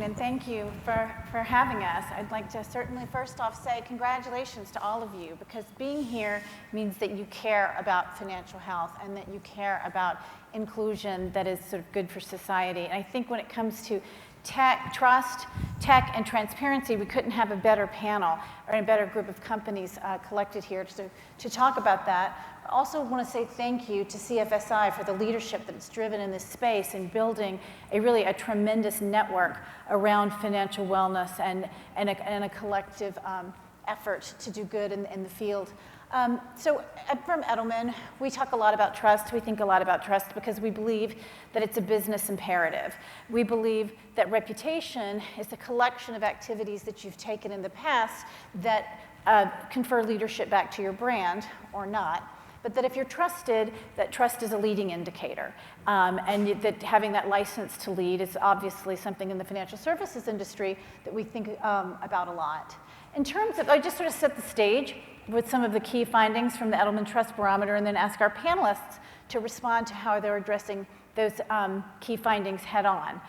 and thank you for having us. I'd like to certainly first off say congratulations to all of you, because being here means that you care about financial health and that you care about inclusion that is sort of good for society. And I think when it comes to trust, tech, and transparency, we couldn't have a better panel or a better group of companies collected here to talk about that. I also want to say thank you to CFSI for the leadership that it's driven in this space in building a tremendous network around financial wellness and a collective effort to do good in the field. So from Edelman, we talk a lot about trust. We think a lot about trust because we believe that it's a business imperative. We believe that reputation is a collection of activities that you've taken in the past that confer leadership back to your brand or not. But that if you're trusted, that trust is a leading indicator. And that having that license to lead is obviously something in the financial services industry that we think about a lot. In terms of, I just sort of set the stage with some of the key findings from the Edelman Trust Barometer and then ask our panelists to respond to how they're addressing those key findings head on.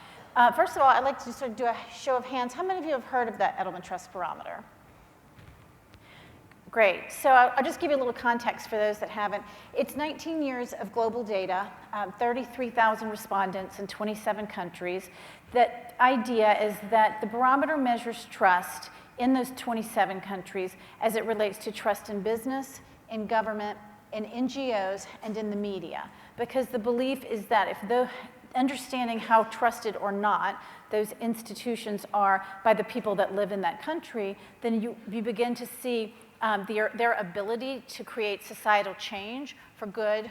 First of all, I'd like to sort of do a show of hands. How many of you have heard of that Edelman Trust Barometer? Great. So I'll just give you a little context for those that haven't. It's 19 years of global data, 33,000 respondents in 27 countries. The idea is that the barometer measures trust in those 27 countries as it relates to trust in business, in government, in NGOs, and in the media. Because the belief is that if understanding how trusted or not those institutions are by the people that live in that country, then you begin to see their ability to create societal change for good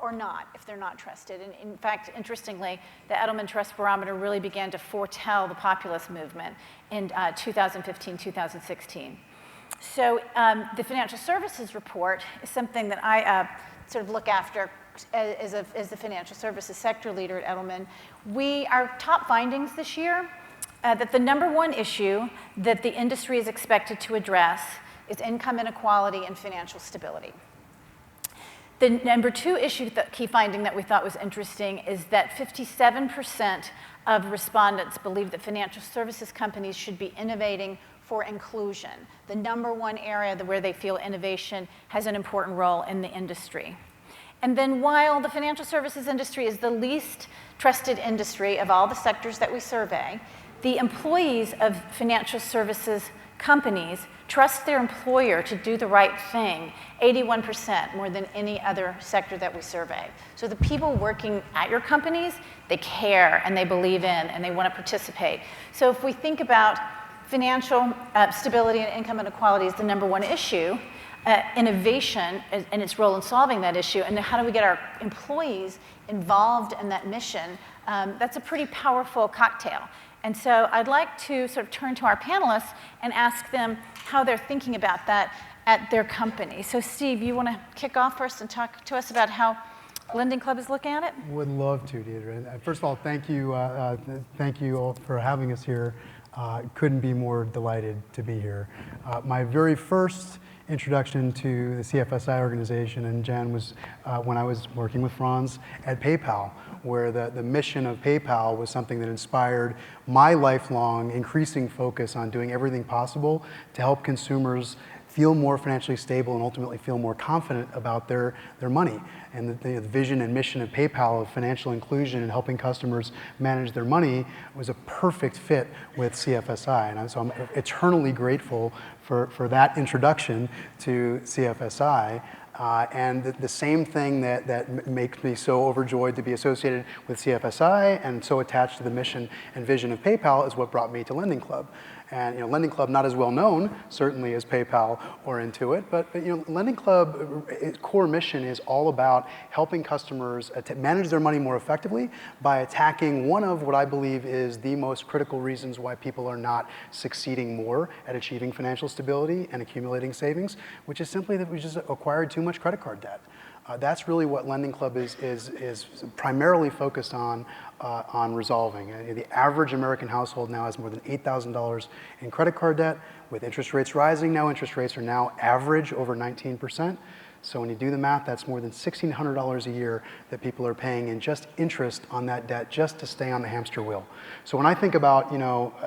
or not if they're not trusted. And in fact, interestingly, the Edelman Trust Barometer really began to foretell the populist movement in 2015, 2016. So the financial services report is something that I sort of look after as the financial services sector leader at Edelman. Our top findings this year, that the #1 issue that the industry is expected to address is income inequality and financial stability. The #2 issue, the key finding that we thought was interesting, is that 57% of respondents believe that financial services companies should be innovating for inclusion, the #1 area where they feel innovation has an important role in the industry. And then while the financial services industry is the least trusted industry of all the sectors that we survey, the employees of financial services companies trust their employer to do the right thing 81% more than any other sector that we survey. So the people working at your companies, they care and they believe in and they want to participate. So if we think about financial stability and income inequality as the #1 issue, innovation and its role in solving that issue, and then how do we get our employees involved in that mission, that's a pretty powerful cocktail. And so I'd like to sort of turn to our panelists and ask them how they're thinking about that at their company. So Steve, you want to kick off first and talk to us about how Lending Club is looking at it? Would love to, Deidre. First of all, thank you all for having us here. Couldn't be more delighted to be here. My very first introduction to the CFSI organization, and Jen, was when I was working with Franz at PayPal, where the mission of PayPal was something that inspired my lifelong increasing focus on doing everything possible to help consumers feel more financially stable and ultimately feel more confident about their money. And the vision and mission of PayPal of financial inclusion and helping customers manage their money was a perfect fit with CFSI. And so I'm eternally grateful for that introduction to CFSI. And the same thing that makes me so overjoyed to be associated with CFSI and so attached to the mission and vision of PayPal is what brought me to Lending Club. And Lending Club, not as well known, certainly as PayPal or Intuit, but Lending Club, its core mission is all about helping customers manage their money more effectively by attacking one of what I believe is the most critical reasons why people are not succeeding more at achieving financial stability and accumulating savings, which is simply that we just acquired too much credit card debt. That's really what Lending Club is primarily focused on resolving. The average American household now has more than $8,000 in credit card debt. With interest rates rising now, interest rates are now average over 19%. So when you do the math, that's more than $1,600 a year that people are paying in just interest on that debt just to stay on the hamster wheel. So when I think about,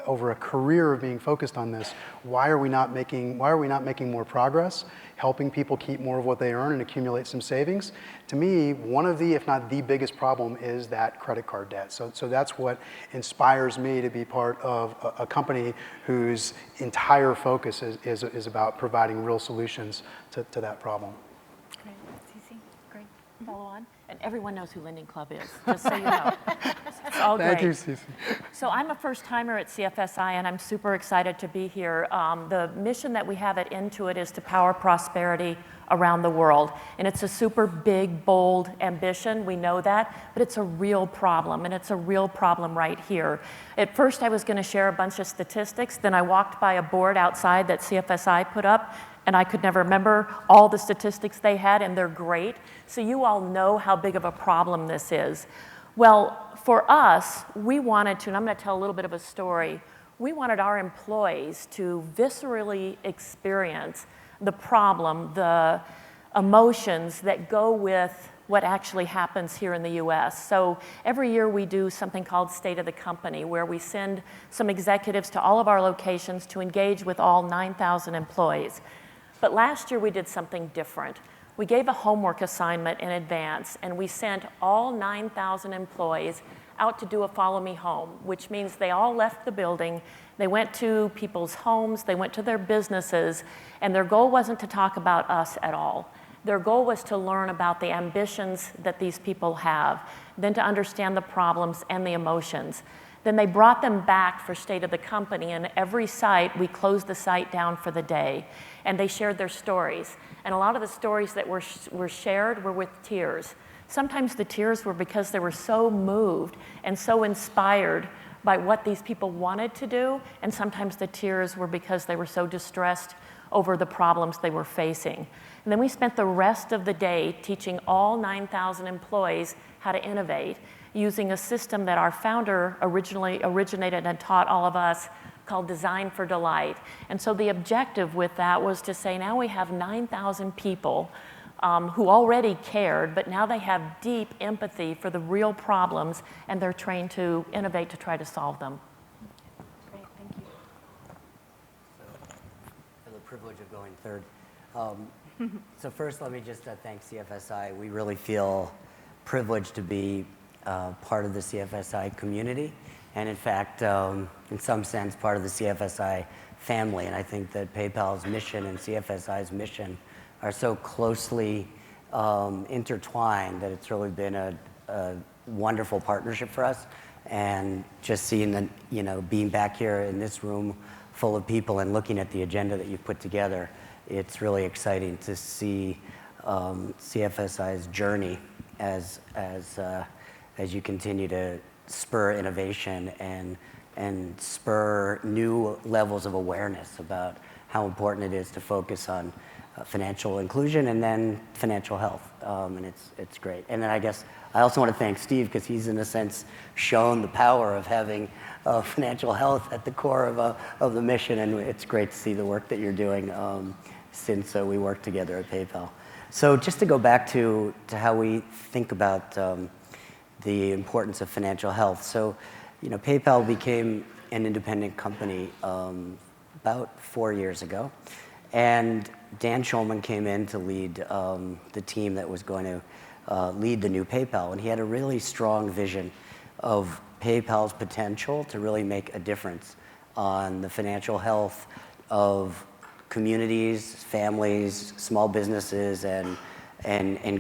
over a career of being focused on this, why are we not making more progress, helping people keep more of what they earn and accumulate some savings? To me, one of the, if not the biggest problem is that credit card debt. So that's what inspires me to be part of a company whose entire focus is about providing real solutions to that problem. Great. CeCe, great. Follow on. And everyone knows who Lending Club is, just so you know. It's all great. Thank you, CeCe. So I'm a first-timer at CFSI, and I'm super excited to be here. The mission that we have at Intuit is to power prosperity around the world. And it's a super big, bold ambition, we know that, but it's a real problem, and it's a real problem right here. At first, I was gonna share a bunch of statistics, then I walked by a board outside that CFSI put up, and I could never remember all the statistics they had, and they're great. So you all know how big of a problem this is. Well, for us, we wanted to, and I'm gonna tell a little bit of a story, we wanted our employees to viscerally experience the problem, the emotions that go with what actually happens here in the US. So every year we do something called State of the Company, where we send some executives to all of our locations to engage with all 9,000 employees. But last year we did something different. We gave a homework assignment in advance, and we sent all 9,000 employees out to do a follow me home, which means they all left the building, they went to people's homes, they went to their businesses, and their goal wasn't to talk about us at all. Their goal was to learn about the ambitions that these people have, then to understand the problems and the emotions. Then they brought them back for State of the Company, and every site, we closed the site down for the day, and they shared their stories. And a lot of the stories that were shared were with tears. Sometimes the tears were because they were so moved and so inspired by what these people wanted to do, and sometimes the tears were because they were so distressed over the problems they were facing. And then we spent the rest of the day teaching all 9,000 employees how to innovate using a system that our founder originally originated and taught all of us called Design for Delight. And so the objective with that was to say, now we have 9,000 people who already cared, but now they have deep empathy for the real problems, and they're trained to innovate to try to solve them. Great, thank you. For the privilege of going third. So first, let me just thank CFSI. We really feel privileged to be part of the CFSI community, and in fact, in some sense, part of the CFSI family. And I think that PayPal's mission and CFSI's mission are so closely intertwined that it's really been a wonderful partnership for us. And just seeing that, being back here in this room full of people and looking at the agenda that you've put together, it's really exciting to see CFSI's journey as you continue to spur innovation and spur new levels of awareness about how important it is to focus on financial inclusion and then financial health, and it's great. And then I guess I also want to thank Steve, because he's in a sense shown the power of having financial health at the core of the mission, and it's great to see the work that you're doing since we worked together at PayPal. So just to go back to how we think about the importance of financial health. So, PayPal became an independent company about 4 years ago, and Dan Schulman came in to lead the team that was going to lead the new PayPal, and he had a really strong vision of PayPal's potential to really make a difference on the financial health of communities, families, small businesses, and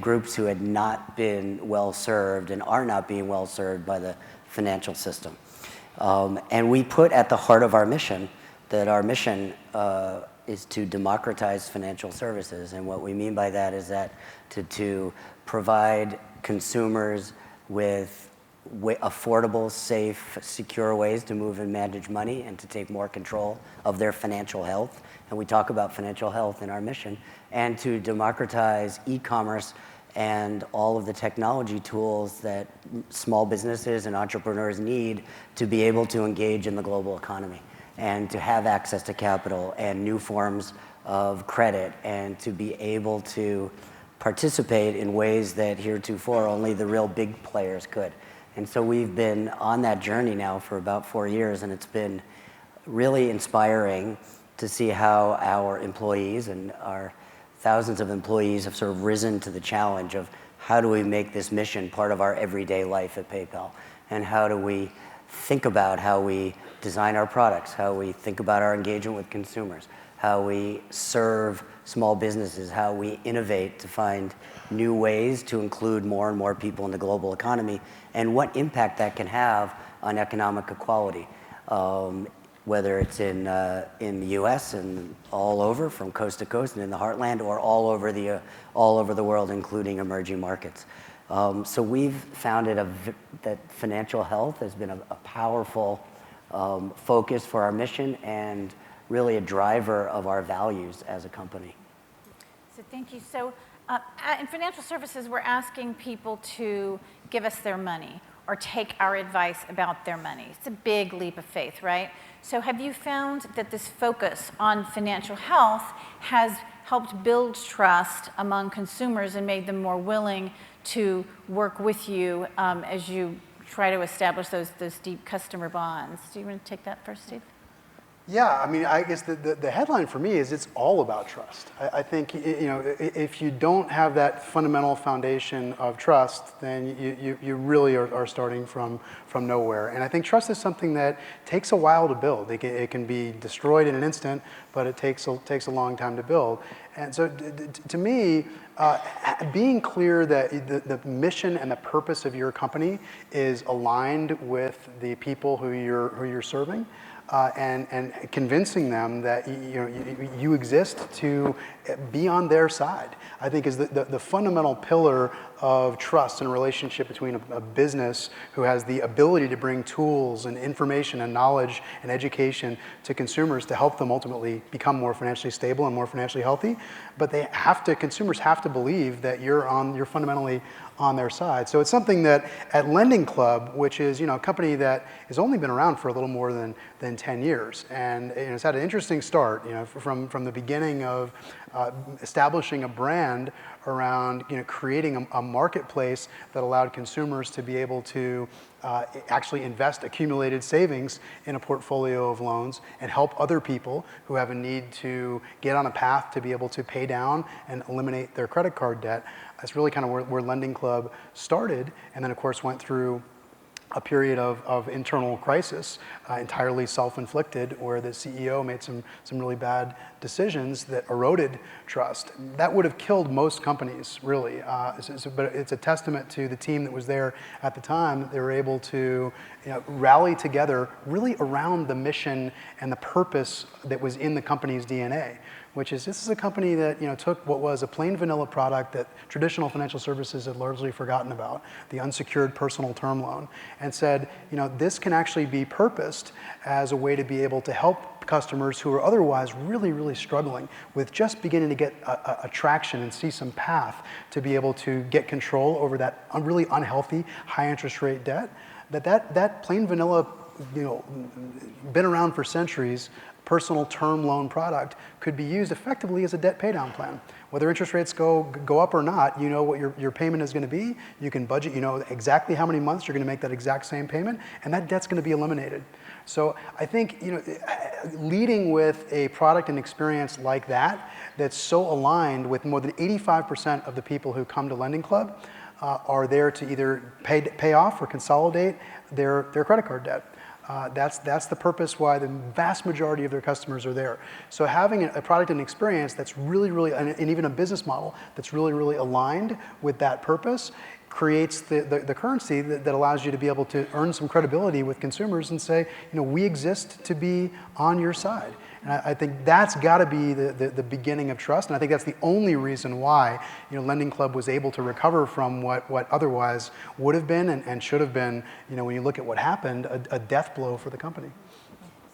groups who had not been well served and are not being well served by the financial system. And we put at the heart of our mission that our mission is to democratize financial services. And what we mean by that is that to provide consumers with affordable, safe, secure ways to move and manage money and to take more control of their financial health. And we talk about financial health in our mission. And to democratize e-commerce and all of the technology tools that small businesses and entrepreneurs need to be able to engage in the global economy and to have access to capital and new forms of credit and to be able to participate in ways that heretofore only the real big players could. And so we've been on that journey now for about 4 years, and it's been really inspiring to see how our employees and our thousands of employees have sort of risen to the challenge of how do we make this mission part of our everyday life at PayPal, and how do we think about how we design our products, how we think about our engagement with consumers, how we serve small businesses, how we innovate to find new ways to include more and more people in the global economy, and what impact that can have on economic equality, whether it's in the U.S. and all over, from coast to coast and in the heartland, or all over the world, including emerging markets. So we've found that financial health has been a powerful focus for our mission and really a driver of our values as a company. So thank you. So in financial services, we're asking people to give us their money or take our advice about their money. It's a big leap of faith, right? So have you found that this focus on financial health has helped build trust among consumers and made them more willing to work with you as you try to establish those deep customer bonds? Do you want to take that first, Steve? Yeah, I mean, I guess the headline for me is it's all about trust. I think, you know, if you don't have that fundamental foundation of trust, then you really are starting from nowhere. And I think trust is something that takes a while to build. It can be destroyed in an instant, but it takes a long time to build. And so to me, being clear that the mission and the purpose of your company is aligned with the people who you're serving, and convincing them that you exist to be on their side, I think is the fundamental pillar of trust and relationship between a business who has the ability to bring tools and information and knowledge and education to consumers to help them ultimately become more financially stable and more financially healthy. But consumers have to believe that you're fundamentally on their side. So it's something that at Lending Club, which is a company that has only been around for a little more than 10 years, and it's had an interesting start. From the beginning of establishing a brand around creating a marketplace that allowed consumers to be able to actually invest accumulated savings in a portfolio of loans and help other people who have a need to get on a path to be able to pay down and eliminate their credit card debt. That's really kind of where Lending Club started, and then of course went through a period of internal crisis, entirely self-inflicted, where the CEO made some really bad decisions that eroded trust. That would have killed most companies, really. But it's a testament to the team that was there at the time. They were able to rally together really around the mission and the purpose that was in the company's DNA, which is this is a company that took what was a plain vanilla product that traditional financial services had largely forgotten about, the unsecured personal term loan, and said, this can actually be purposed as a way to be able to help customers who are otherwise really, really struggling with just beginning to get a traction and see some path to be able to get control over that really unhealthy high interest rate debt. That plain vanilla, been around for centuries, personal term loan product could be used effectively as a debt paydown plan. Whether interest rates go up or not, you know what your payment is going to be. You can budget, exactly how many months you're going to make that exact same payment, and that debt's going to be eliminated. So I think leading with a product and experience like that that's so aligned with more than 85% of the people who come to Lending Club are there to either pay off or consolidate their credit card debt. That's the purpose why the vast majority of their customers are there. So having a product and experience that's really, really, and even a business model that's really, really aligned with that purpose creates the currency that allows you to be able to earn some credibility with consumers and say, we exist to be on your side. And I think that's got to be the beginning of trust, and I think that's the only reason why Lending Club was able to recover from what otherwise would have been and should have been, when you look at what happened, a death blow for the company.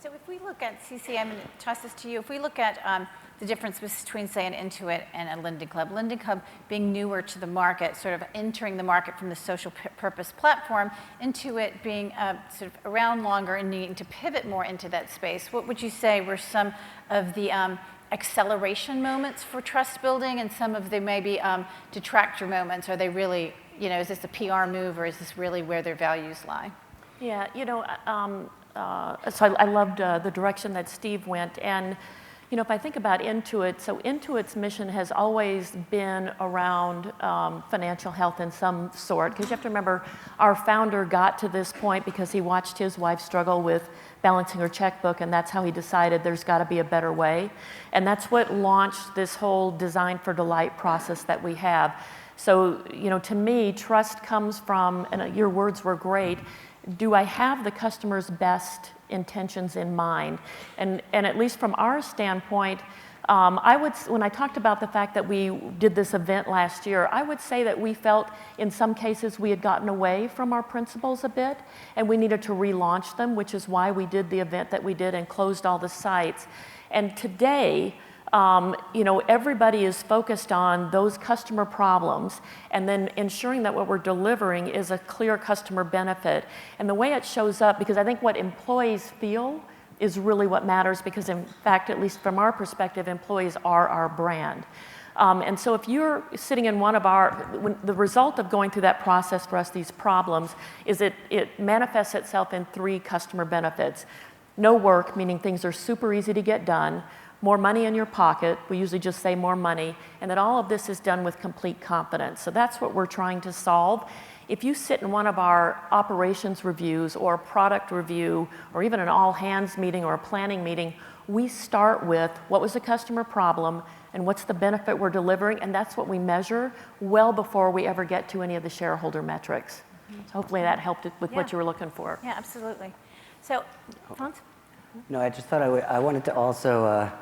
So if we look at, CeCe, I'm going to toss this to you. If we look at the difference between, say, an Intuit and a Lending Club being newer to the market, sort of entering the market from the social purpose platform, Intuit being sort of around longer and needing to pivot more into that space, what would you say were some of the acceleration moments for trust building and some of the maybe detractor moments? Are they really, is this a PR move or is this really where their values lie? Yeah, so I loved the direction that Steve went. And, if I think about Intuit, so Intuit's mission has always been around financial health in some sort. Because you have to remember, our founder got to this point because he watched his wife struggle with balancing her checkbook, and that's how he decided there's got to be a better way. And that's what launched this whole Design for Delight process that we have. So, to me, trust comes from, and your words were great, do I have the customer's best intentions in mind? And at least from our standpoint, when I talked about the fact that we did this event last year, I would say that we felt in some cases we had gotten away from our principles a bit and we needed to relaunch them, which is why we did the event that we did and closed all the sites. And today, everybody is focused on those customer problems and then ensuring that what we're delivering is a clear customer benefit. And the way it shows up, because I think what employees feel is really what matters, because in fact, at least from our perspective, employees are our brand. And so if you're sitting in the result of going through that process for us, these problems, is it manifests itself in 3 customer benefits. No work, meaning things are super easy to get done. More money in your pocket, we usually just say more money, and that all of this is done with complete confidence. So that's what we're trying to solve. If you sit in one of our operations reviews or a product review or even an all-hands meeting or a planning meeting, we start with what was the customer problem and what's the benefit we're delivering, and that's what we measure well before we ever get to any of the shareholder metrics. So hopefully that helped with what you were looking for. Yeah, absolutely. So, Hans? No, I just thought I wanted to also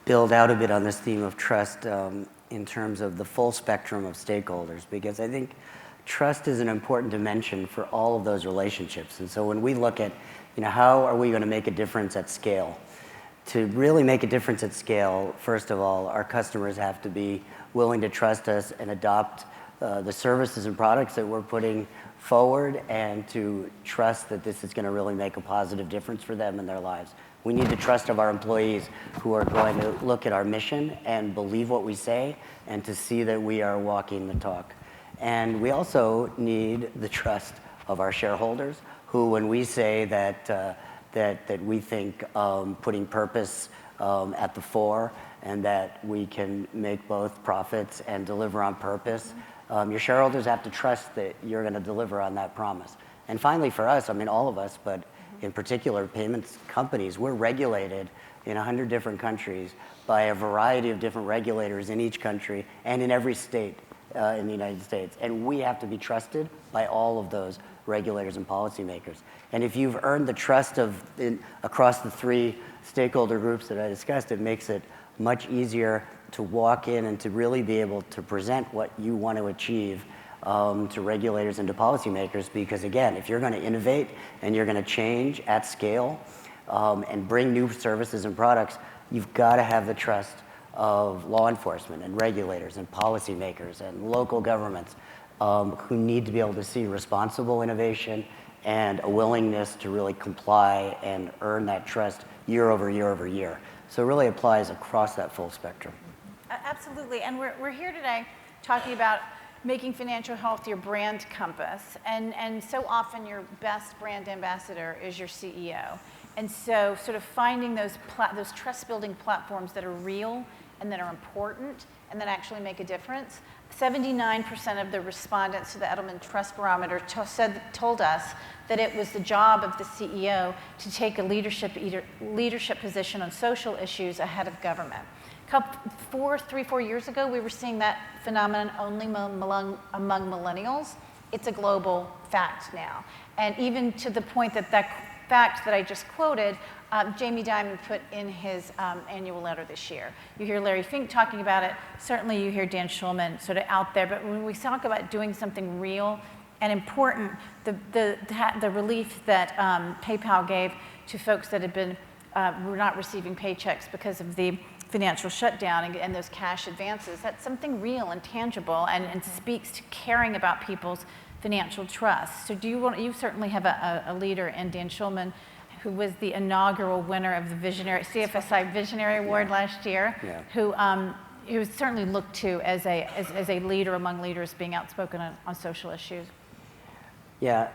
build out a bit on this theme of trust in terms of the full spectrum of stakeholders, because I think trust is an important dimension for all of those relationships. And so when we look at, how are we going to make a difference at scale? To really make a difference at scale, first of all, our customers have to be willing to trust us and adopt the services and products that we're putting forward, and to trust that this is going to really make a positive difference for them in their lives. We need the trust of our employees who are going to look at our mission and believe what we say and to see that we are walking the talk. And we also need the trust of our shareholders who, when we say that we think putting purpose at the fore and that we can make both profits and deliver on purpose, your shareholders have to trust that you're going to deliver on that promise. And finally, for us, all of us, but in particular payments companies, we're regulated in 100 different countries by a variety of different regulators in each country and in every state in the United States. And we have to be trusted by all of those regulators and policymakers. And if you've earned the trust across the 3 stakeholder groups that I discussed, it makes it much easier to walk in and to really be able to present what you want to achieve to regulators and to policymakers. Because again, if you're going to innovate and you're going to change at scale and bring new services and products, you've got to have the trust of law enforcement and regulators and policymakers and local governments who need to be able to see responsible innovation and a willingness to really comply and earn that trust year over year over year. So it really applies across that full spectrum. Absolutely, and we're here today talking about making financial health your brand compass, and so often your best brand ambassador is your CEO. And so sort of finding those trust-building platforms that are real and that are important and that actually make a difference. 79% of the respondents to the Edelman Trust Barometer told us that it was the job of the CEO to take a leadership position on social issues ahead of government. 4 years ago, we were seeing that phenomenon only among millennials. It's a global fact now. And even to the point that fact that I just quoted, Jamie Dimon put in his annual letter this year. You hear Larry Fink talking about it. Certainly you hear Dan Schulman sort of out there. But when we talk about doing something real and important, the relief that PayPal gave to folks that had been were not receiving paychecks because of the financial shutdown and those cash advances, that's something real and tangible and speaks to caring about people's financial trust. So you certainly have a leader in Dan Schulman who was the inaugural winner of the CFSI Visionary Award last year, who was certainly looked to as a leader among leaders, being outspoken on social issues. Yeah,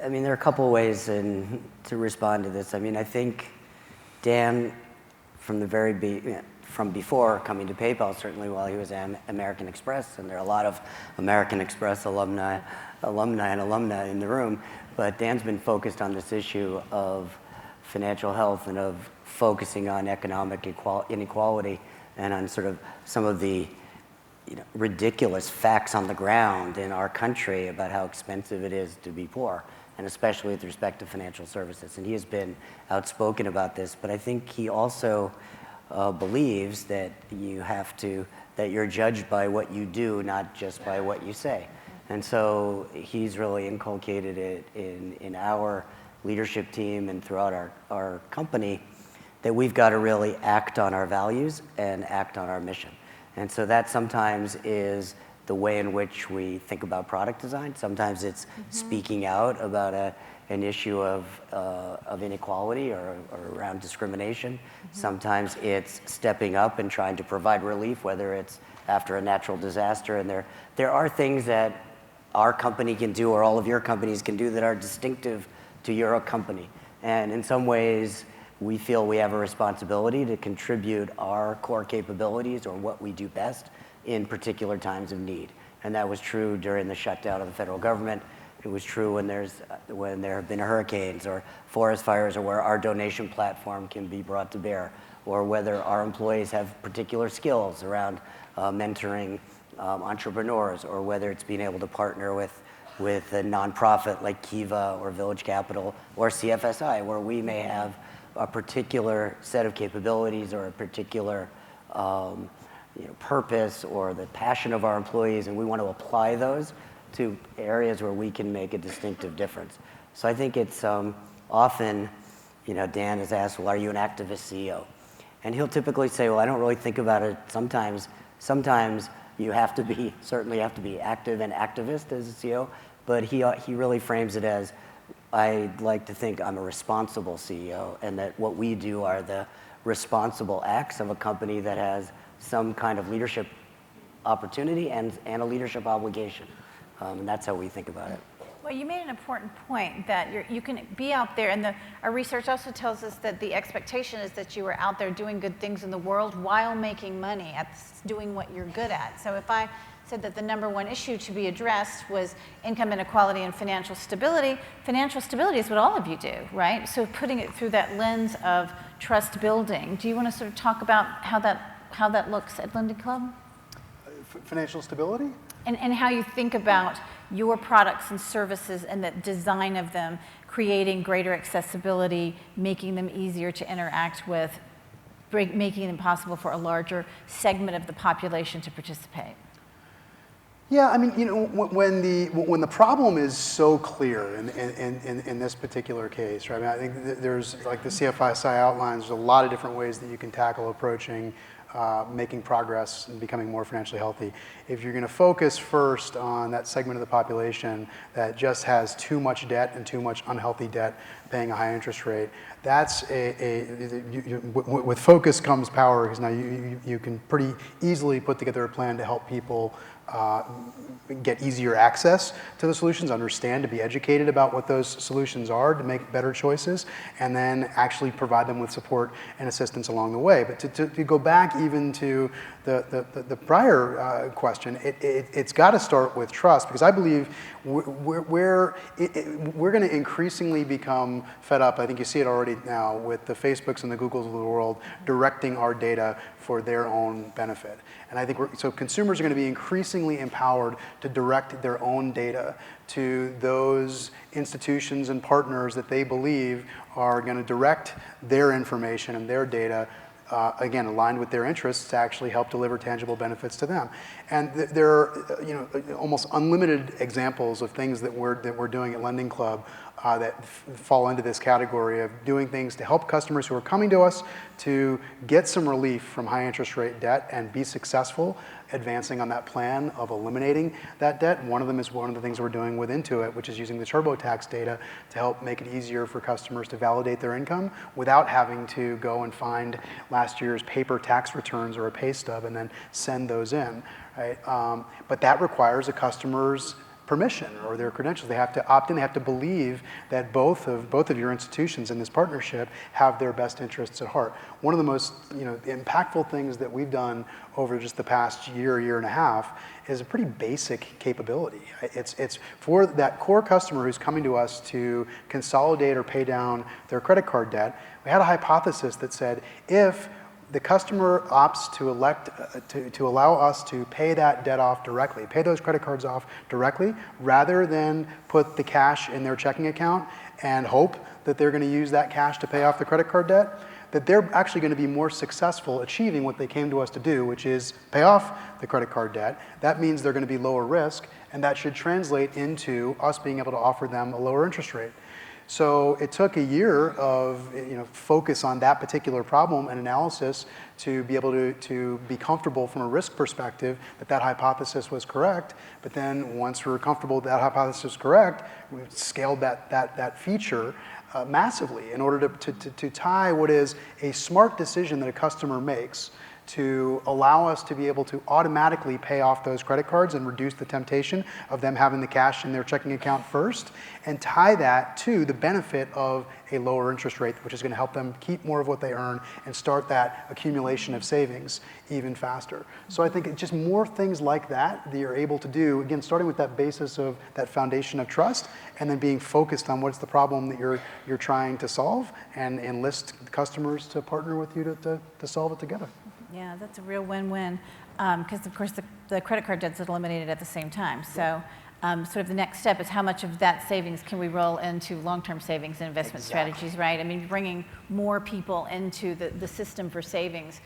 I mean, there are a couple of ways to respond to this. I mean, I think Dan, from before coming to PayPal, certainly while he was at American Express, and there are a lot of American Express alumni in the room, but Dan's been focused on this issue of financial health and of focusing on economic inequality and on sort of some of the ridiculous facts on the ground in our country about how expensive it is to be poor, and especially with respect to financial services. And he has been outspoken about this, but I think he also believes that that you're judged by what you do, not just by what you say. And so he's really inculcated it in our leadership team and throughout our company, that we've got to really act on our values and act on our mission. And so that sometimes is the way in which we think about product design. Sometimes it's speaking out about an issue of inequality or around discrimination. Sometimes it's stepping up and trying to provide relief, whether it's after a natural disaster. And there are things that our company can do, or all of your companies can do, that are distinctive to your company. And in some ways, we feel we have a responsibility to contribute our core capabilities, or what we do best, in particular times of need. And that was true during the shutdown of the federal government. It was true when there have been hurricanes or forest fires, or where our donation platform can be brought to bear, or whether our employees have particular skills around mentoring entrepreneurs, or whether it's being able to partner with a nonprofit like Kiva or Village Capital or CFSI, where we may have a particular set of capabilities or a particular purpose or the passion of our employees, and we want to apply those to areas where we can make a distinctive difference. So I think it's often, Dan is asked, well, are you an activist CEO? And he'll typically say, well, I don't really think about it. Sometimes you certainly have to be active and activist as a CEO, but he really frames it as, I'd like to think I'm a responsible CEO, and that what we do are the responsible acts of a company that has some kind of leadership opportunity and a leadership obligation. And that's how we think about it. Well, you made an important point that you can be out there, and our research also tells us that the expectation is that you are out there doing good things in the world while making money at doing what you're good at. So if I said that the #1 issue to be addressed was income inequality and financial stability is what all of you do, right? So putting it through that lens of trust building, do you want to sort of talk about how that looks at Linden Club? Financial stability? And how you think about your products and services and the design of them, creating greater accessibility, making them easier to interact with, making them possible for a larger segment of the population to participate. Yeah, I mean, when the problem is so clear in this particular case, right? I mean, I think there's, like the CFSI outlines, there's a lot of different ways that you can tackle approaching making progress and becoming more financially healthy. If you're going to focus first on that segment of the population that just has too much debt and too much unhealthy debt, paying a high interest rate, that's with focus comes power, because now you can pretty easily put together a plan to help people get easier access to the solutions, understand, to be educated about what those solutions are, to make better choices, and then actually provide them with support and assistance along the way. But to go back even to the prior question, it's got to start with trust, because I believe we're going to increasingly become fed up. I think you see it already now with the Facebooks and the Googles of the world directing our data for their own benefit. And I think so consumers are going to be increasingly empowered to direct their own data to those institutions and partners that they believe are going to direct their information and their data, again, aligned with their interests, to actually help deliver tangible benefits to them. And there are almost unlimited examples of things that we're doing at Lending Club that fall into this category of doing things to help customers who are coming to us to get some relief from high interest rate debt and be successful advancing on that plan of eliminating that debt. One of them is one of the things we're doing with Intuit, which is using the TurboTax data to help make it easier for customers to validate their income without having to go and find last year's paper tax returns or a pay stub and then send those in, right? But that requires a customer's permission or their credentials. They have to opt in. They have to believe that both of your institutions in this partnership have their best interests at heart. One of the most impactful things that we've done over just the past year and a half is a pretty basic capability. It's for that core customer who's coming to us to consolidate or pay down their credit card debt. We had a hypothesis that said if the customer opts to elect to allow us to pay that debt off directly, pay those credit cards off directly, rather than put the cash in their checking account and hope that they're going to use that cash to pay off the credit card debt, that they're actually going to be more successful achieving what they came to us to do, which is pay off the credit card debt. That means they're going to be lower risk, and that should translate into us being able to offer them a lower interest rate. So it took a year of focus on that particular problem and analysis to be able to be comfortable from a risk perspective that hypothesis was correct. But then once we were comfortable that hypothesis was correct, we scaled that feature massively in order to tie what is a smart decision that a customer makes to allow us to be able to automatically pay off those credit cards and reduce the temptation of them having the cash in their checking account first, and tie that to the benefit of a lower interest rate, which is going to help them keep more of what they earn and start that accumulation of savings even faster. So I think it's just more things like that you're able to do, again, starting with that basis of that foundation of trust, and then being focused on what's the problem that you're trying to solve, and enlist customers to partner with you to solve it together. Yeah, that's a real win-win, because of course the credit card debt's eliminated at the same time. So sort of the next step is how much of that savings can we roll into long-term savings and investment strategies, right? I mean, bringing more people into the system for savings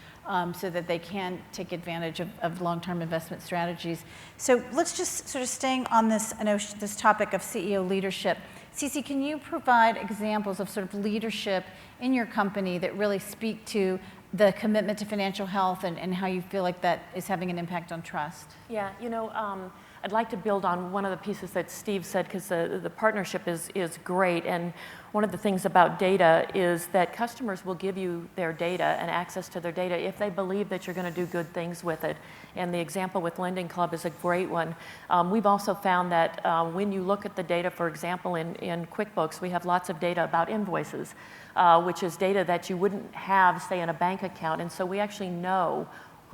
so that they can take advantage of long-term investment strategies. So let's just sort of staying on this topic of CEO leadership. CeCe, can you provide examples of sort of leadership in your company that really speak to the commitment to financial health and how you feel like that is having an impact on trust? Yeah, I'd like to build on one of the pieces that Steve said, because the partnership is great. And one of the things about data is that customers will give you their data and access to their data if they believe that you're going to do good things with it. And the example with Lending Club is a great one. We've also found that when you look at the data, for example, in QuickBooks, we have lots of data about invoices, which is data that you wouldn't have, say, in a bank account. And so we actually know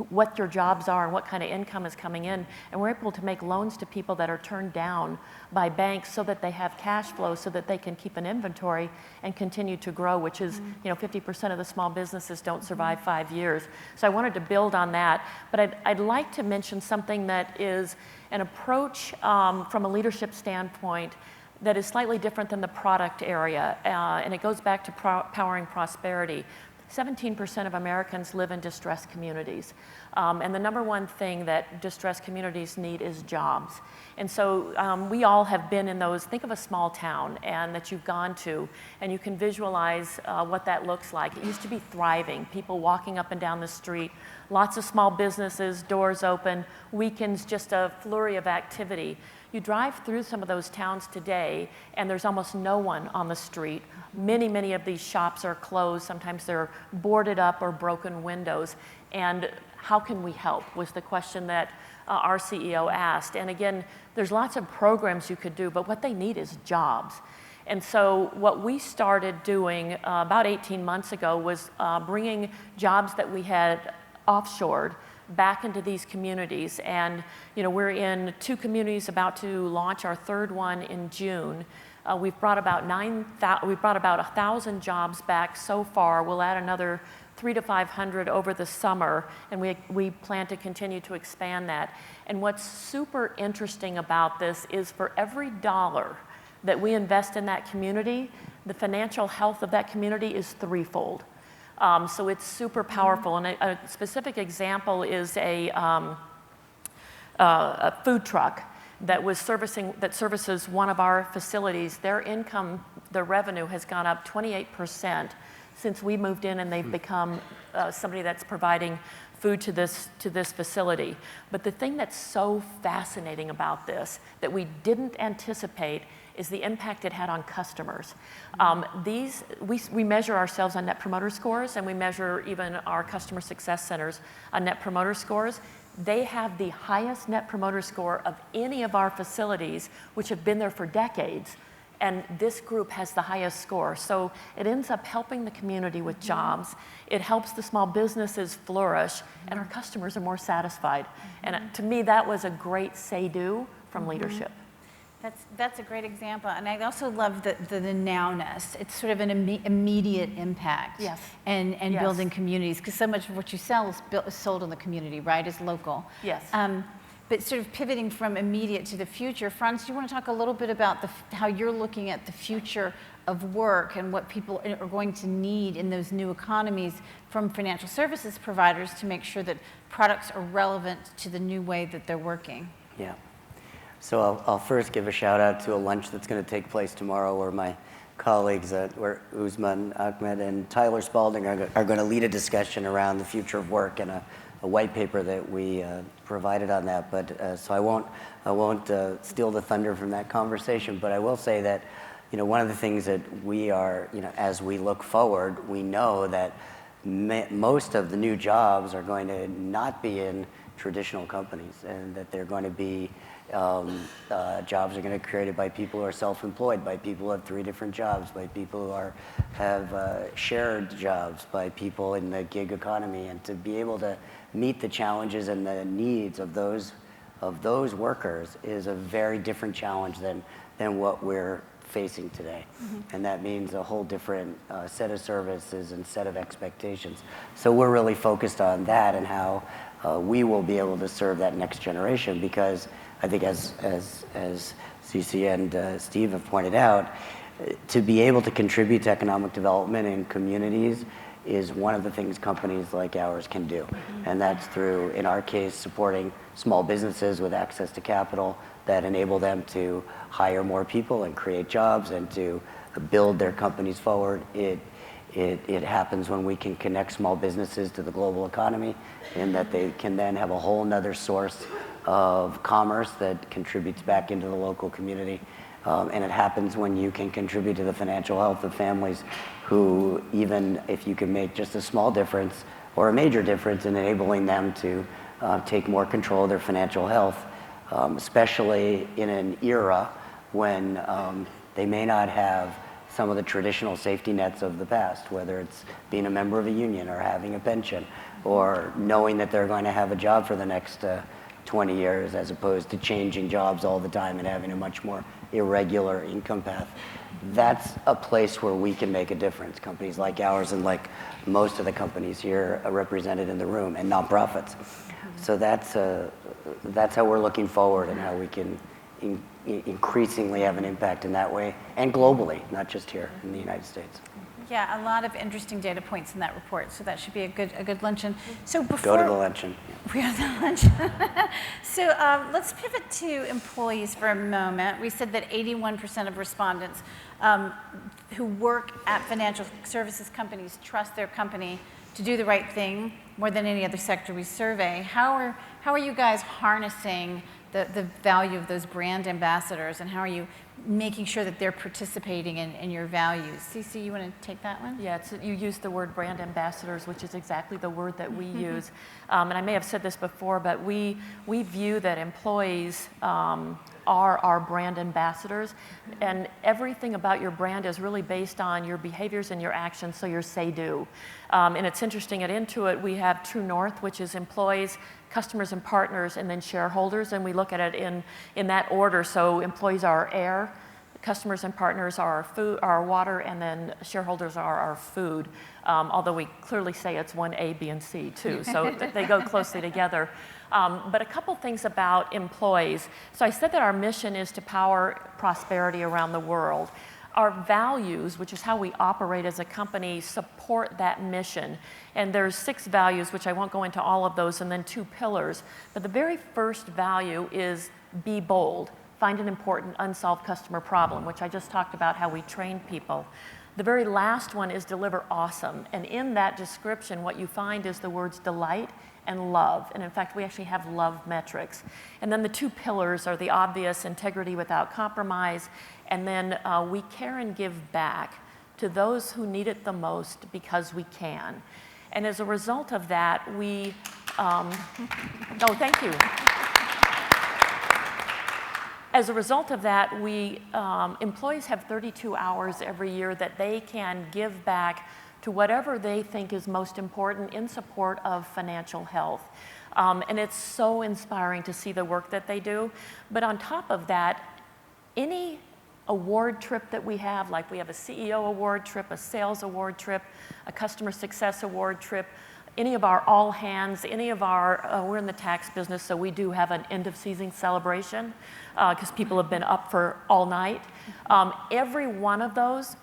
what your jobs are and what kind of income is coming in, and we're able to make loans to people that are turned down by banks so that they have cash flow so that they can keep an inventory and continue to grow, which is 50% of the small businesses don't survive 5 years. So I wanted to build on that, but I'd like to mention something that is an approach from a leadership standpoint that is slightly different than the product area, and it goes back to powering prosperity. 17% of Americans live in distressed communities. And the number one thing that distressed communities need is jobs. And so we all have been in those, think of a small town and that you've gone to, and you can visualize what that looks like. It used to be thriving, people walking up and down the street, lots of small businesses, doors open, weekends, just a flurry of activity. You drive through some of those towns today, and there's almost no one on the street. Many of these shops are closed. Sometimes they're boarded up or broken windows. And how can we help was the question that our CEO asked. And again, there's lots of programs you could do, but what they need is jobs. And so what we started doing about 18 months ago was bringing jobs that we had offshored back into these communities. And we're in 2 communities, about to launch our 3rd one in June. We've brought about 1,000 jobs back so far. We'll add another 300 to 500 over the summer, and we plan to continue to expand that. And what's super interesting about this is for every dollar that we invest in that community, the financial health of that community is threefold. So it's super powerful. And a specific example is a food truck that services one of our facilities. Their income their revenue has gone up 28% since we moved in, and they've become somebody that's providing food to this facility. But the thing that's so fascinating about this that we didn't anticipate is the impact it had on customers. We measure ourselves on Net Promoter Scores, and we measure even our customer success centers on Net Promoter Scores. They have the highest Net Promoter Score of any of our facilities, which have been there for decades. And this group has the highest score. So it ends up helping the community with jobs. It helps the small businesses flourish, and our customers are more satisfied. And to me, that was a great say-do from leadership. That's a great example, and I also love the nowness. It's sort of an immediate impact. Yes. And Yes. building communities, because so much of what you sell is sold in the community, right? Is local. Yes. But sort of pivoting from immediate to the future, Franz, do you want to talk a little bit about how you're looking at the future of work and what people are going to need in those new economies from financial services providers to make sure that products are relevant to the new way that they're working? Yeah. So I'll first give a shout out to a lunch that's going to take place tomorrow where my colleagues, where Usman Ahmed and Tyler Spalding are going to lead a discussion around the future of work and a white paper that we provided on that. But so I won't steal the thunder from that conversation. But I will say that, one of the things that we are, as we look forward, we know that most of the new jobs are going to not be in traditional companies, and that they're going to be jobs are going to be created by people who are self-employed, by people who have 3 different jobs, by people who have shared jobs, by people in the gig economy, and to be able to meet the challenges and the needs of those workers is a very different challenge than what we're facing today. And that means a whole different set of services and set of expectations. So we're really focused on that and how we will be able to serve that next generation, because I think as CeCe and Steve have pointed out, to be able to contribute to economic development in communities is one of the things companies like ours can do. And that's through, in our case, supporting small businesses with access to capital that enable them to hire more people and create jobs and to build their companies forward. It happens when we can connect small businesses to the global economy, and that they can then have a whole nother source of commerce that contributes back into the local community. And it happens when you can contribute to the financial health of families who, even if you can make just a small difference or a major difference in enabling them to take more control of their financial health, especially in an era when they may not have some of the traditional safety nets of the past, whether it's being a member of a union or having a pension or knowing that they're going to have a job for the next 20 years as opposed to changing jobs all the time and having a much more irregular income path. That's a place where we can make a difference. Companies like ours and like most of the companies here are represented in the room, and nonprofits. So that's how we're looking forward and how we can increasingly have an impact in that way, and globally, not just here in the United States. Yeah, a lot of interesting data points in that report, so that should be a good luncheon. So before Go to the luncheon. We are the luncheon. So let's pivot to employees for a moment. We said that 81% of respondents who work at financial services companies trust their company to do the right thing more than any other sector we survey. How are you guys harnessing the value of those brand ambassadors, and how are you making sure that they're participating in your values? CeCe, you want to take that one? Yeah, you used the word brand ambassadors, which is exactly the word that we use. And I may have said this before, but we view that employees are our brand ambassadors, and everything about your brand is really based on your behaviors and your actions, so your say-do. And it's interesting, at Intuit, we have True North, which is employees, customers and partners, and then shareholders, and we look at it in that order. So employees are our air, customers and partners are our food, our water, and then shareholders are our food. Although we clearly say it's 1A, B, and C too, so they go closely together. But a couple things about employees. So I said that our mission is to power prosperity around the world. Our values, which is how we operate as a company, support that mission. And there's 6 values, which I won't go into all of those, and then 2 pillars. But the very first value is be bold. find an important unsolved customer problem, which I just talked about how we train people. The very last one is deliver awesome. And in that description, what you find is the words delight and love. And in fact, we actually have love metrics. And then the two pillars are the obvious integrity without compromise. And then we care and give back to those who need it the most because we can. And as a result of that, we, oh, thank you. As a result of that, employees have 32 hours every year that they can give back to whatever they think is most important in support of financial health. And it's so inspiring to see the work that they do. But on top of that, any award trip that we have, like we have a CEO award trip, a sales award trip, a customer success award trip, any of our all hands, any of our, we're in the tax business, so we do have an end of season celebration because people have been up for all night. Every one of those,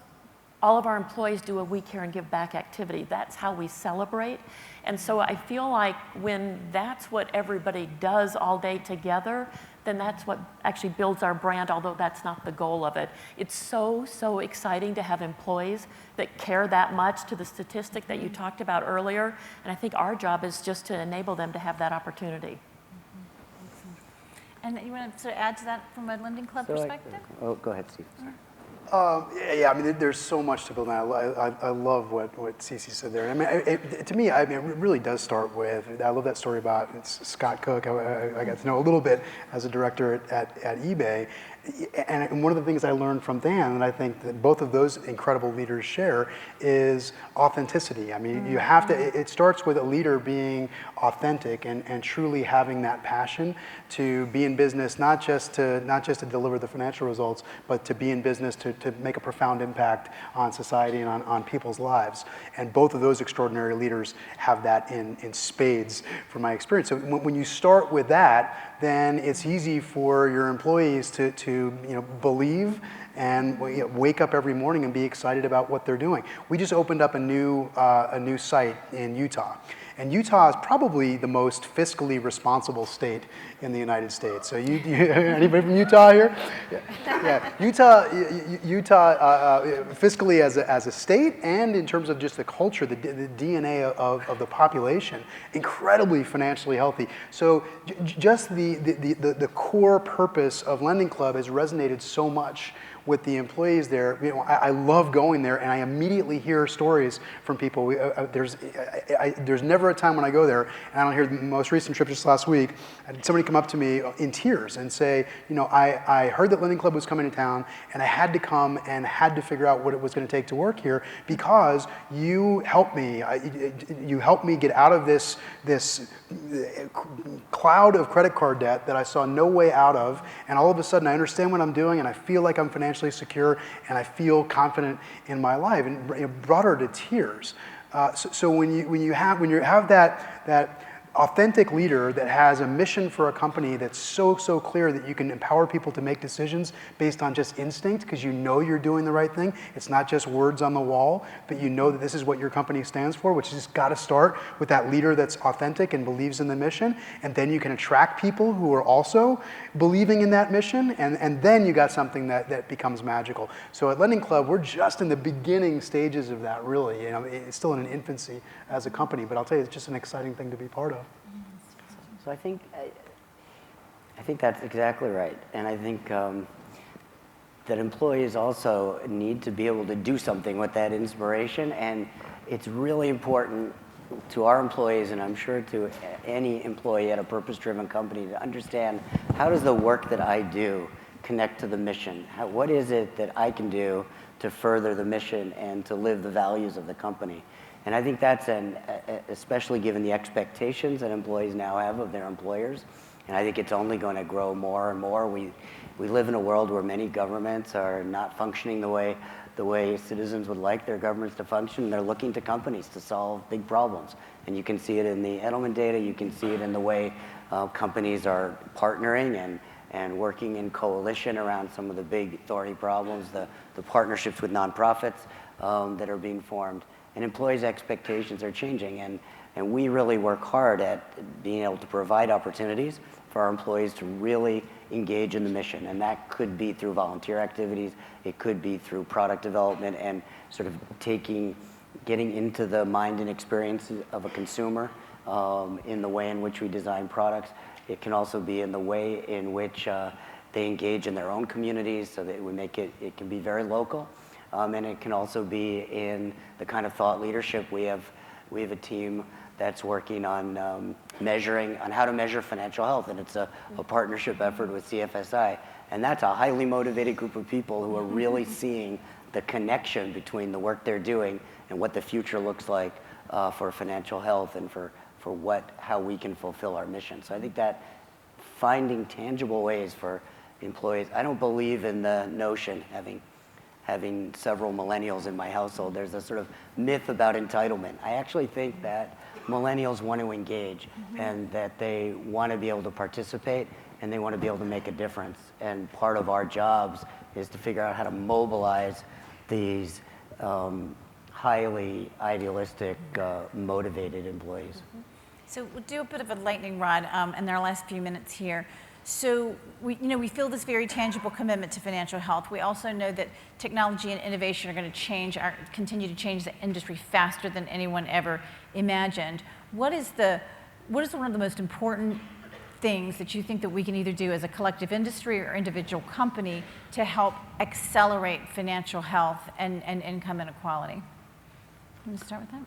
all of our employees do a We Care and Give Back activity. That's how we celebrate. And so I feel like when that's what everybody does all day together, then that's what actually builds our brand, although that's not the goal of it. It's so, so exciting to have employees that care that much to the statistic that you talked about earlier. And I think our job is just to enable them to have that opportunity. And you want to sort of add to that from a lending club perspective? Oh, go ahead, Steve. Sorry. Yeah, I mean, there's so much to build on. I love what CeCe said there. I mean, to me, I mean, it really does start with, I love that story about Scott Cook. I got to know a little bit as a director at eBay. And one of the things I learned from Dan, and I think that both of those incredible leaders share, is authenticity. I mean, you have to, it starts with a leader being authentic and truly having that passion to be in business, not just to deliver the financial results, but to be in business to make a profound impact on society and on people's lives. And both of those extraordinary leaders have that in spades from my experience. So when you start with that, then it's easy for your employees to believe and wake up every morning and be excited about what they're doing. We just opened up a new site in Utah. And Utah is probably the most fiscally responsible state in the United States. So anybody from Utah here? Yeah. Utah fiscally as a state and in terms of just the culture, the DNA of the population, incredibly financially healthy. So just the core purpose of Lending Club has resonated so much with the employees there. I love going there, and I immediately hear stories from people. There's never a time when I go there, and I don't hear the most recent trip just last week, and somebody come up to me in tears and say, I heard that Lending Club was coming to town, and I had to come and had to figure out what it was going to take to work here because you helped me. You helped me get out of this cloud of credit card debt that I saw no way out of, and all of a sudden I understand what I'm doing, and I feel like I'm financially secure, and I feel confident in my life, and it brought her to tears. So when you have that authentic leader that has a mission for a company that's so clear that you can empower people to make decisions based on just instinct because you're doing the right thing. It's not just words on the wall, but you know that this is what your company stands for, which has got to start with that leader that's authentic and believes in the mission. And then you can attract people who are also believing in that mission. And then you got something that becomes magical. So at Lending Club, we're just in the beginning stages of that, really. It's still in an infancy as a company, but I'll tell you, it's just an exciting thing to be part of. So I think that's exactly right, and I think that employees also need to be able to do something with that inspiration, and it's really important to our employees, and I'm sure to any employee at a purpose-driven company, to understand how does the work that I do connect to the mission? What is it that I can do to further the mission and to live the values of the company? And I think that's especially given the expectations that employees now have of their employers, and I think it's only going to grow more and more. We live in a world where many governments are not functioning the way citizens would like their governments to function, and they're looking to companies to solve big problems. And you can see it in the Edelman data, you can see it in the way companies are partnering and working in coalition around some of the big thorny problems, the partnerships with nonprofits. that are being formed. And employees' expectations are changing. And we really work hard at being able to provide opportunities for our employees to really engage in the mission. And that could be through volunteer activities. It could be through product development and sort of getting into the mind and experience of a consumer in the way in which we design products. It can also be in the way in which they engage in their own communities, so that we make it can be very local. And it can also be in the kind of thought leadership. We have a team that's working on how to measure financial health, and it's a partnership effort with CFSI. And that's a highly motivated group of people who are really seeing the connection between the work they're doing and what the future looks like for financial health and for how we can fulfill our mission. So I think that finding tangible ways for employees, I don't believe in the notion, having several millennials in my household, there's a sort of myth about entitlement. I actually think that millennials want to engage and that they want to be able to participate and they want to be able to make a difference. And part of our jobs is to figure out how to mobilize these highly idealistic, motivated employees. So we'll do a bit of a lightning rod in our last few minutes here. So we feel this very tangible commitment to financial health. We also know that technology and innovation are going to continue to change the industry faster than anyone ever imagined. What is one of the most important things that you think that we can either do as a collective industry or individual company to help accelerate financial health and income inequality? I'm going to start with that.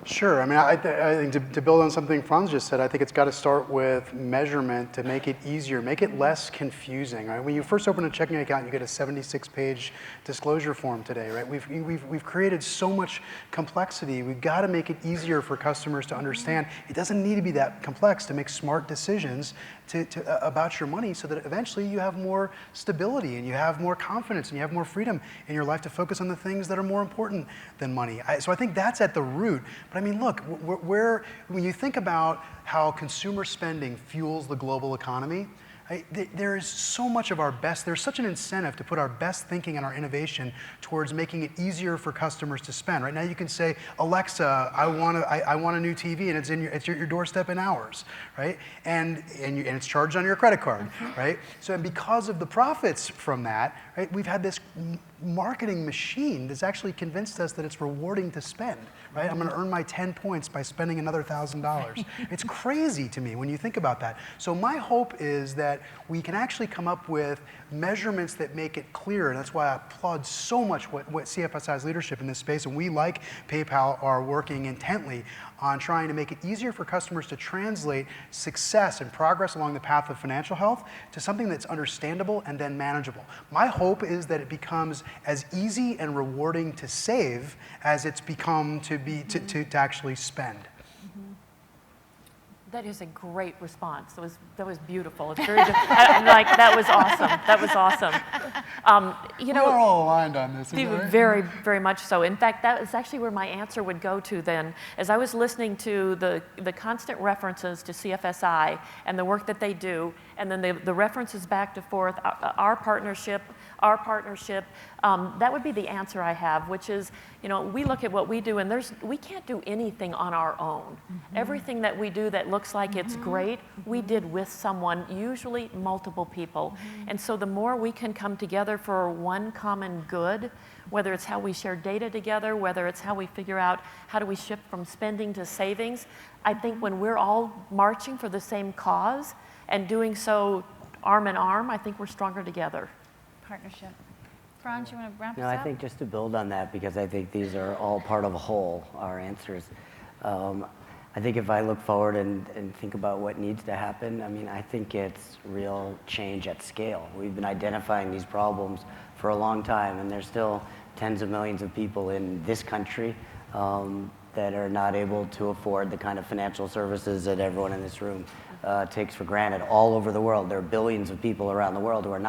Sure. I mean, I think to build on something Franz just said, I think it's got to start with measurement to make it easier, make it less confusing. Right? When you first open a checking account, you get a 76-page disclosure form today. Right? We've created so much complexity. We've got to make it easier for customers to understand. It doesn't need to be that complex to make smart decisions about your money, so that eventually you have more stability and you have more confidence and you have more freedom in your life to focus on the things that are more important than money. So I think that's at the root. But I mean, look, when you think about how consumer spending fuels the global economy, there is so much of our best, there's such an incentive to put our best thinking and our innovation towards making it easier for customers to spend. Right now you can say, Alexa, I want a new TV, and it's at your doorstep in hours, right? And it's charged on your credit card, right? So and because of the profits from that, right, we've had this marketing machine that's actually convinced us that it's rewarding to spend, right? I'm going to earn my 10 points by spending another $1,000. It's crazy to me when you think about that. So my hope is that we can actually come up with measurements that make it clear, and that's why I applaud so much what CFSI's leadership in this space, and we, like PayPal, are working intently on trying to make it easier for customers to translate success and progress along the path of financial health to something that's understandable and then manageable. My hope is that it becomes as easy and rewarding to save as it's become to actually spend. That is a great response. That was beautiful. It's very that was awesome. That was awesome. We're all aligned on this, isn't it? Very, very much so. In fact, that is actually where my answer would go to then. As I was listening to the constant references to CFSI and the work that they do, and then the references back and forth, our partnership, that would be the answer I have, which is, we look at what we do, and we can't do anything on our own. Everything that we do that looks like it's great, we did with someone, usually multiple people. And so the more we can come together for one common good, whether it's how we share data together, whether it's how we figure out how do we shift from spending to savings, I think when we're all marching for the same cause and doing so arm in arm, I think we're stronger together. Partnership. Franz, you want to wrap us No, up? I think just to build on that, because I think these are all part of a whole, our answers. I think if I look forward and think about what needs to happen, I mean, I think it's real change at scale. We've been identifying these problems for a long time, and there's still tens of millions of people in this country that are not able to afford the kind of financial services that everyone in this room takes for granted all over the world. There are billions of people around the world who are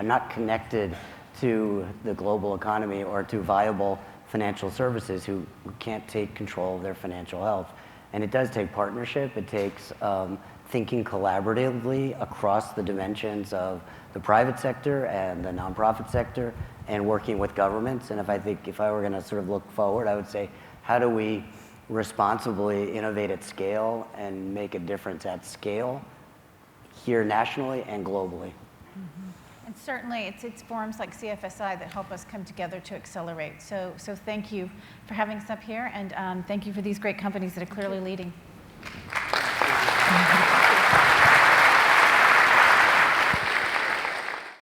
not connected to the global economy or to viable financial services, who can't take control of their financial health. And it does take partnership. It takes thinking collaboratively across the dimensions of the private sector and the nonprofit sector and working with governments. And if I were going to sort of look forward, I would say, how do we responsibly innovate at scale and make a difference at scale here nationally and globally? And certainly, it's forums like CFSI that help us come together to accelerate. So thank you for having us up here, and thank you for these great companies that are clearly leading.